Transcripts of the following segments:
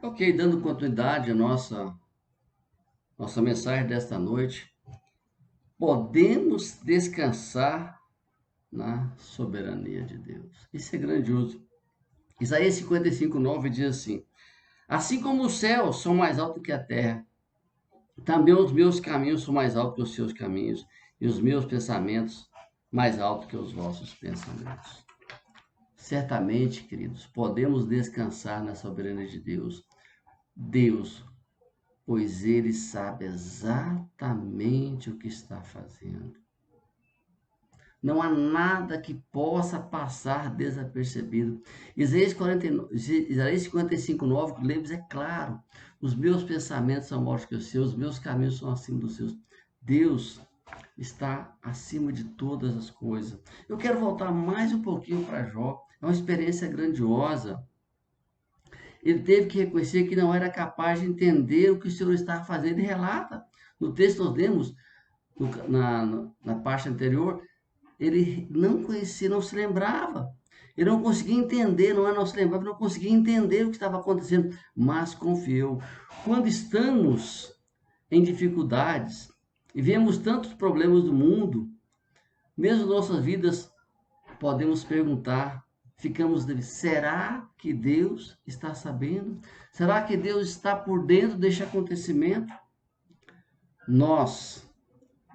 Ok, dando continuidade à nossa mensagem desta noite, podemos descansar na soberania de Deus. Isso é grandioso. Isaías 55:9 diz assim: Assim como os céus são mais altos que a terra, também os meus caminhos são mais altos que os seus caminhos, e os meus pensamentos mais altos que os vossos pensamentos. Certamente, queridos, podemos descansar na soberania de Deus. Deus, pois ele sabe exatamente o que está fazendo. Não há nada que possa passar desapercebido. Isaías 49, Isaías 55:9, que lemos é claro. Os meus pensamentos são maiores que os seus, os meus caminhos são acima dos seus. Deus está acima de todas as coisas. Eu quero voltar mais um pouquinho para Jó. É uma experiência grandiosa. Ele teve que reconhecer que não era capaz de entender o que o Senhor estava fazendo e relata. No texto nós lemos, na parte anterior, ele não conhecia, não se lembrava. Ele não conseguia entender, não se lembrava, não conseguia entender o que estava acontecendo, mas confiou. Quando estamos em dificuldades e vemos tantos problemas do mundo, mesmo nossas vidas, podemos perguntar, ficamos dele, será que Deus está sabendo? Será que Deus está por dentro deste acontecimento? Nós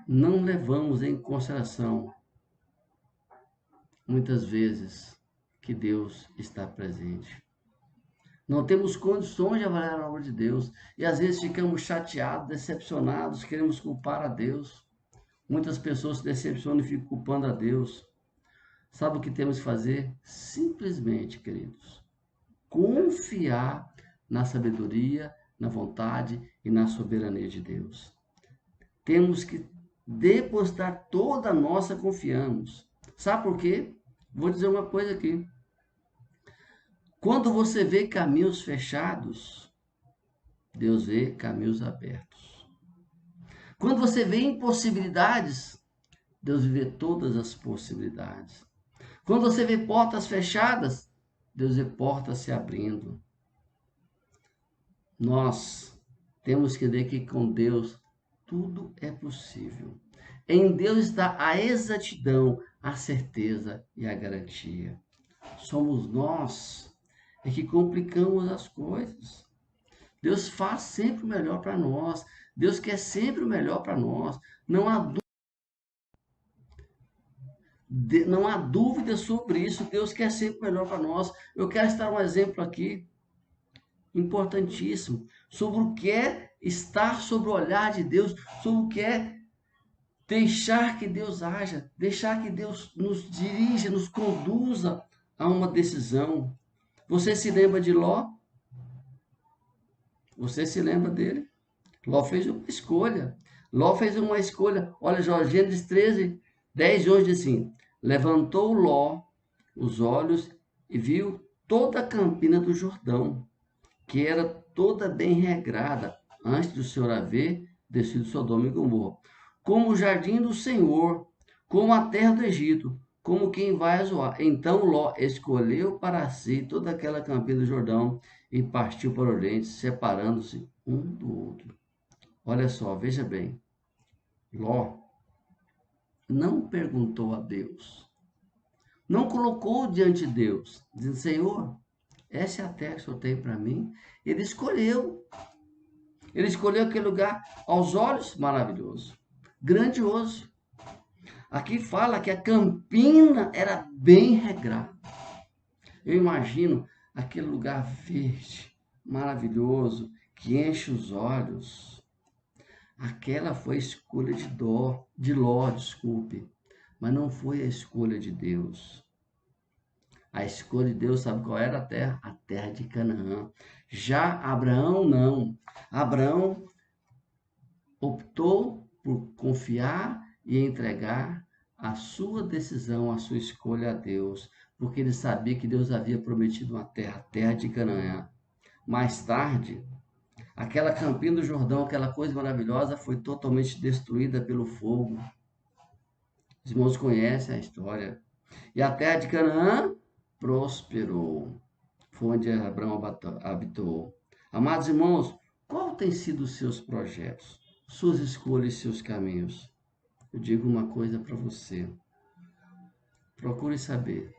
não levamos em consideração, muitas vezes, que Deus está presente. Não temos condições de avaliar a obra de Deus e às vezes ficamos chateados, decepcionados, queremos culpar a Deus. Muitas pessoas se decepcionam e ficam culpando a Deus. Sabe o que temos que fazer? Simplesmente, queridos, confiar na sabedoria, na vontade e na soberania de Deus. Temos que depositar toda a nossa confiança. Sabe por quê? Vou dizer uma coisa aqui. Quando você vê caminhos fechados, Deus vê caminhos abertos. Quando você vê impossibilidades, Deus vê todas as possibilidades. Quando você vê portas fechadas, Deus vê portas se abrindo. Nós temos que ver que com Deus tudo é possível. Em Deus está a exatidão, a certeza e a garantia. Somos nós que complicamos as coisas. Deus faz sempre o melhor para nós. Deus quer sempre o melhor para nós. Não há dúvida sobre isso. Deus quer sempre o melhor para nós. Eu quero estar um exemplo aqui importantíssimo sobre o que é estar sob o olhar de Deus, sobre o que é deixar que Deus haja, deixar que Deus nos dirija, nos conduza a uma decisão. Você se lembra de Ló? Você se lembra dele? Ló fez uma escolha. Ló fez uma escolha. Olha, Gênesis 13, 10 hoje diz assim: levantou Ló os olhos e viu toda a campina do Jordão, que era toda bem regrada, antes do Senhor haver descido Sodoma e Gomorra, como o jardim do Senhor, como a terra do Egito, como quem vai a Zoar. Então Ló escolheu para si toda aquela campina do Jordão e partiu para o oriente, separando-se um do outro. Olha só, veja bem, Ló não perguntou a Deus, não colocou diante de Deus, dizendo, Senhor, essa é a terra que o Senhor tem para mim. Ele escolheu. Ele escolheu aquele lugar aos olhos maravilhoso, grandioso. Aqui fala que a campina era bem regrada. Eu imagino aquele lugar verde, maravilhoso, que enche os olhos. Aquela foi a escolha de Ló, desculpe, mas não foi a escolha de Deus. A escolha de Deus, sabe qual era a terra? A terra de Canaã. Já Abraão, não. Abraão optou por confiar e entregar a sua decisão, a sua escolha a Deus, porque ele sabia que Deus havia prometido uma terra, a terra de Canaã. Mais tarde, aquela campina do Jordão, aquela coisa maravilhosa, foi totalmente destruída pelo fogo. Os irmãos conhecem a história. E a terra de Canaã prosperou. Foi onde Abraão habitou. A Amados irmãos, qual tem sido os seus projetos, suas escolhas e seus caminhos? Eu digo uma coisa para você. Procure saber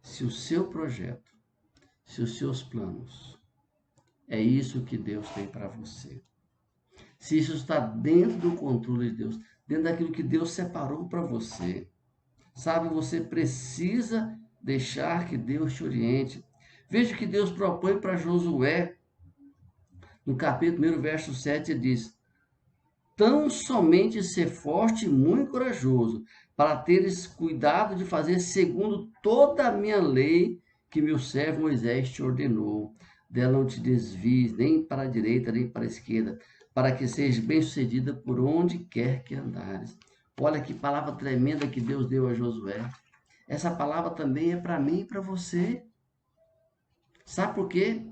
se o seu projeto, se os seus planos, é isso que Deus tem para você. Se isso está dentro do controle de Deus, dentro daquilo que Deus separou para você. Sabe, você precisa deixar que Deus te oriente. Veja o que Deus propõe para Josué. No capítulo 1, verso 7, ele diz: tão somente ser forte e muito corajoso, para teres cuidado de fazer segundo toda a minha lei que meu servo Moisés te ordenou. Dela não te desvies nem para a direita nem para a esquerda, para que sejas bem-sucedida por onde quer que andares. Olha que palavra tremenda que Deus deu a Josué. Essa palavra também é para mim e para você. Sabe por quê?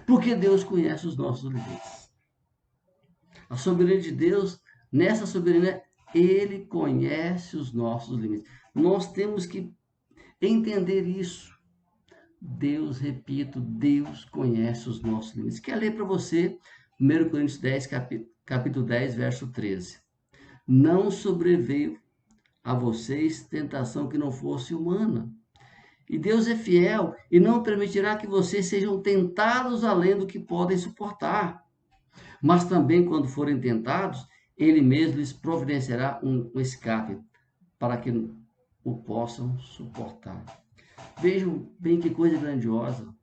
Porque Deus conhece os nossos limites. A soberania de Deus, nessa soberania, Ele conhece os nossos limites. Nós temos que entender isso. Deus, repito, Deus conhece os nossos limites. Quero ler para você 1 Coríntios 10, capítulo 10, verso 13. Não sobreveio a vocês tentação que não fosse humana. E Deus é fiel e não permitirá que vocês sejam tentados além do que podem suportar. Mas também, quando forem tentados, Ele mesmo lhes providenciará um escape para que o possam suportar. Vejam bem que coisa grandiosa.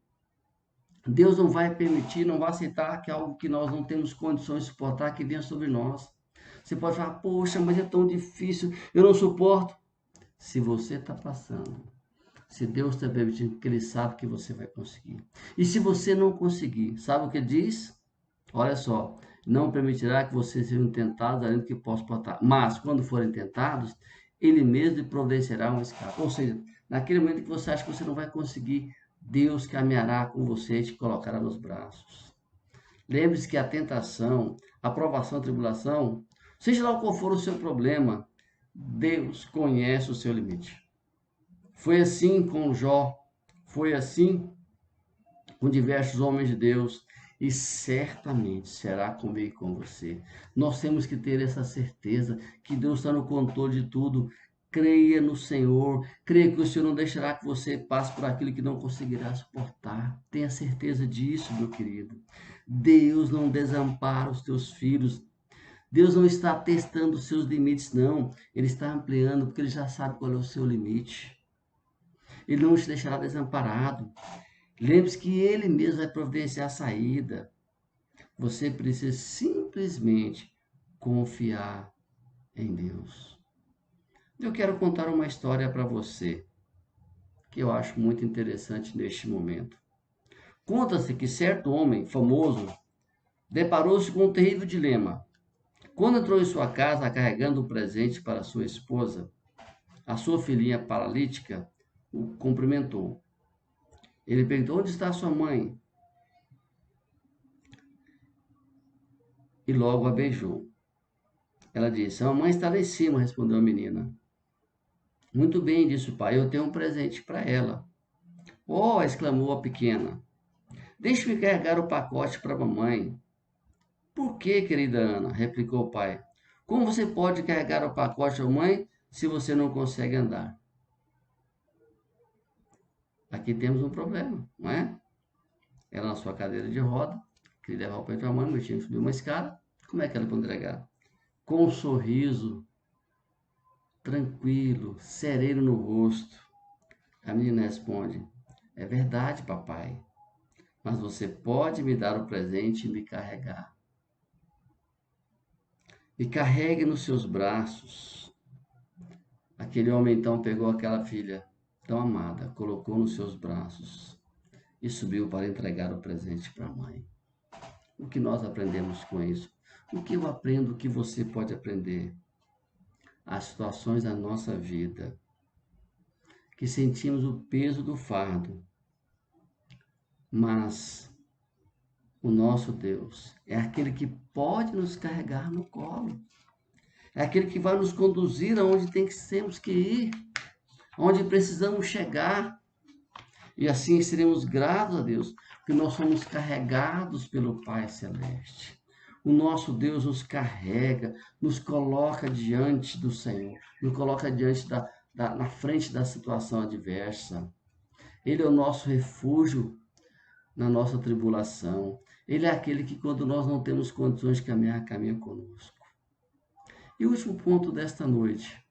Deus não vai permitir, não vai aceitar que algo que nós não temos condições de suportar que venha sobre nós. Você pode falar, poxa, mas é tão difícil, eu não suporto. Se você está passando, se Deus está permitindo, que Ele sabe que você vai conseguir. E se você não conseguir, sabe o que Ele diz? Olha só, não permitirá que vocês sejam tentados além do que possam suportar. Mas, quando forem tentados, Ele mesmo lhe providenciará um escape. Ou seja, naquele momento que você acha que você não vai conseguir, Deus caminhará com você e te colocará nos braços. Lembre-se que a tentação, a provação, a tribulação, seja lá qual for o seu problema, Deus conhece o seu limite. Foi assim com Jó, foi assim com diversos homens de Deus e certamente será comigo e com você. Nós temos que ter essa certeza que Deus está no controle de tudo. Creia no Senhor, creia que o Senhor não deixará que você passe por aquilo que não conseguirá suportar. Tenha certeza disso, meu querido. Deus não desampara os teus filhos. Deus não está testando os seus limites, não. Ele está ampliando, porque Ele já sabe qual é o seu limite. Ele não te deixará desamparado. Lembre-se que Ele mesmo vai providenciar a saída. Você precisa simplesmente confiar em Deus. Eu quero contar uma história para você, que eu acho muito interessante neste momento. Conta-se que certo homem famoso deparou-se com um terrível dilema. Quando entrou em sua casa carregando um presente para sua esposa, a sua filhinha paralítica o cumprimentou. Ele perguntou: onde está sua mãe? E logo a beijou. Ela disse: a mamãe está lá em cima, respondeu a menina. Muito bem, disse o pai, eu tenho um presente para ela. Oh, exclamou a pequena. Deixe-me carregar o pacote para a mamãe. Por que, querida Ana? Replicou o pai. Como você pode carregar o pacote à mãe se você não consegue andar? Aqui temos um problema, não é? Ela na sua cadeira de roda, queria levar o pai para a mãe, mas tinha que subir uma escada. Como é que ela pode entregar? Com um sorriso tranquilo, sereno no rosto, a menina responde: é verdade, papai, mas você pode me dar o presente e me carregar. Me carregue nos seus braços. Aquele homem então pegou aquela filha tão amada, colocou nos seus braços e subiu para entregar o presente para a mãe. O que nós aprendemos com isso? O que eu aprendo, o que você pode aprender? As situações da nossa vida que sentimos o peso do fardo, mas o nosso Deus é aquele que pode nos carregar no colo. É aquele que vai nos conduzir aonde temos que ir, aonde precisamos chegar. E assim seremos gratos a Deus, porque nós somos carregados pelo Pai Celeste. O nosso Deus nos carrega, nos coloca diante do Senhor, nos coloca diante na frente da situação adversa. Ele é o nosso refúgio na nossa tribulação. Ele é aquele que, quando nós não temos condições de caminhar, caminha conosco. E o último ponto desta noite,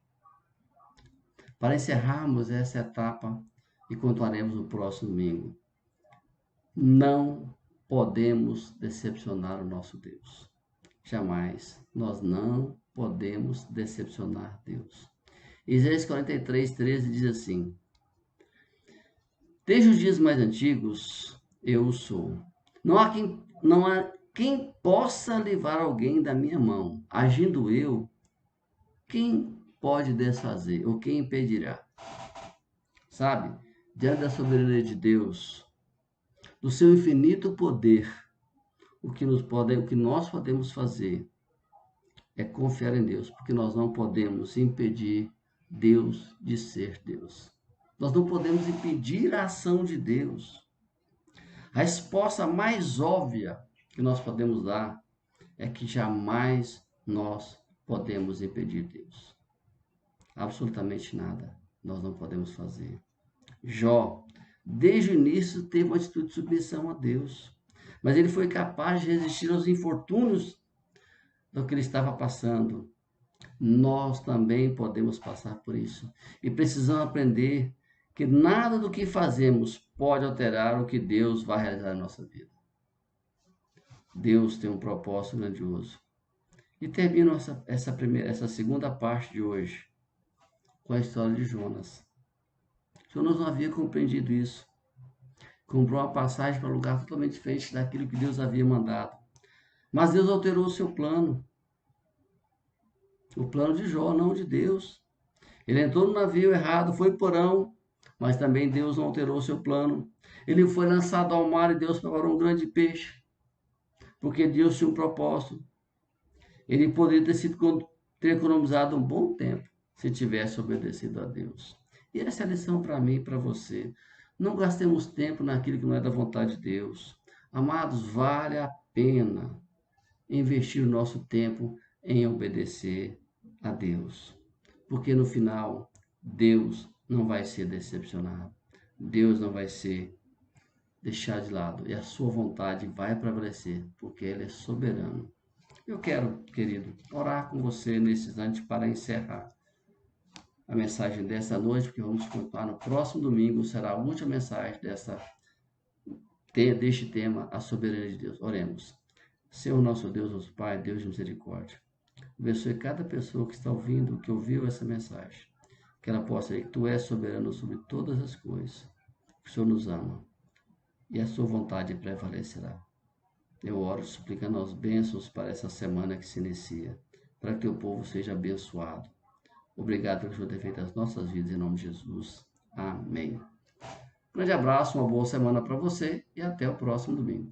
para encerrarmos essa etapa e continuaremos no próximo domingo. Não podemos decepcionar o nosso Deus. Jamais. Nós não podemos decepcionar Deus. Isaías 43:13 diz assim: desde os dias mais antigos, eu sou. Não há quem possa livrar alguém da minha mão. Agindo eu, quem pode desfazer ou quem impedirá? Sabe? Diante da soberania de Deus, do seu infinito poder, o que nós podemos fazer é confiar em Deus, porque nós não podemos impedir Deus de ser Deus. Nós não podemos impedir a ação de Deus. A resposta mais óbvia que nós podemos dar é que jamais nós podemos impedir Deus. Absolutamente nada nós não podemos fazer. Jó, desde o início, teve uma atitude de submissão a Deus, mas ele foi capaz de resistir aos infortúnios do que ele estava passando. Nós também podemos passar por isso e precisamos aprender que nada do que fazemos pode alterar o que Deus vai realizar na nossa vida. Deus tem um propósito grandioso. E termino essa segunda parte de hoje com a história de Jonas. Jonas não havia compreendido isso. Comprou uma passagem para um lugar totalmente diferente daquilo que Deus havia mandado. Mas Deus alterou o seu plano. O plano de Jó, não de Deus. Ele entrou no navio errado, foi porão, mas também Deus não alterou o seu plano. Ele foi lançado ao mar e Deus preparou um grande peixe, porque Deus tinha um propósito. Ele poderia ter economizado um bom tempo se tivesse obedecido a Deus. E essa é a lição para mim e para você. Não gastemos tempo naquilo que não é da vontade de Deus. Amados, vale a pena investir o nosso tempo em obedecer a Deus. Porque no final, Deus não vai ser decepcionado. Deus não vai ser deixado de lado. E a sua vontade vai prevalecer, porque Ele é soberano. Eu quero, querido, orar com você nesse instante para encerrar a mensagem dessa noite, porque vamos continuar no próximo domingo, será a última mensagem deste tema, a soberania de Deus. Oremos. Senhor nosso Deus, nosso Pai, Deus de misericórdia, abençoe cada pessoa que está ouvindo, que ouviu essa mensagem, que ela possa ver que Tu és soberano sobre todas as coisas, que o Senhor nos ama e a Sua vontade prevalecerá. Eu oro suplicando as bênçãos para essa semana que se inicia, para que Teu povo seja abençoado. Obrigado pelo que o Senhor tem feito nas nossas vidas, em nome de Jesus. Amém. Um grande abraço, uma boa semana para você e até o próximo domingo.